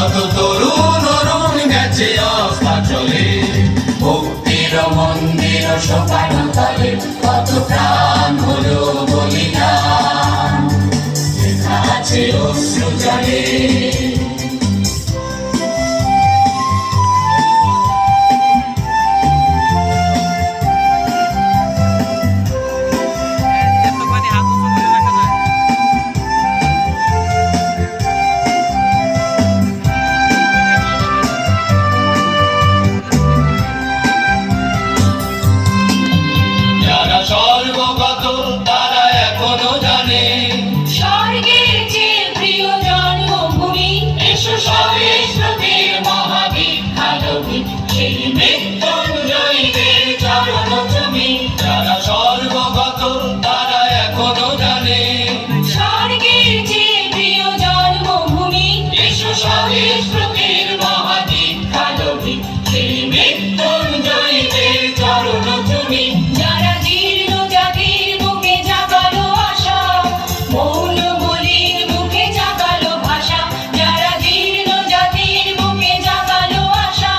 কত তরুণ অরুণ গেছে অস্তাচলে, ভক্তির মন্দির শোকানো তলে কত প্রাণ হলো বলিদান, লেখা আছে অশ্রু জলে। সর্বগত তারা এখনো জানে স্বর্গের চেয়ে প্রিয় জন্মভূমি, এসো সবে শ্রুতির মহাবিখ্যাত গীত, সেই মৃত্যুঞ্জয়ীদের চরণ চুমি। যারা সর্বগত তারা এখনো জানে স্বর্গের চেয়ে প্রিয় জন্মভূমি, এসো সবে শ্রুতির মহাবিখ্যাত গীত, সেই মৃত্যুঞ্জয়ীদের চরণ চুমি। যারা জীর্ণ জাতির বুকে জাগালো আশা, মৌন বলির মুখে জাগালো ভাষা। যারা জীর্ণ জাতির বুকে জাগালো আশা,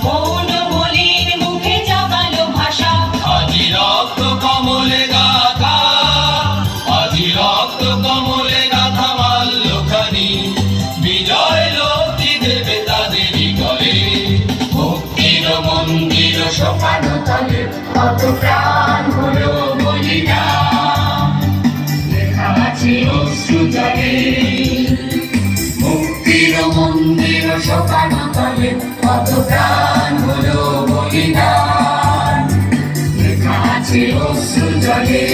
মৌন বলির মুখে জাগালো ভাষা। আজি রক্ত কমলে গাথা, আজি রক্ত কমলে গাথা মাল্যখানি, বিজয় লব্ধি দেবে তাদেরই করে, ভক্তির মন্দির শোকানো তলে কত প্রাণ হলো বলিদান, লেখা আছে অশ্রু জলে। মুক্তির মন্দির শোকানো তলে কত প্রাণ হলো বলিদান, লেখা আছে অশ্রু জলে।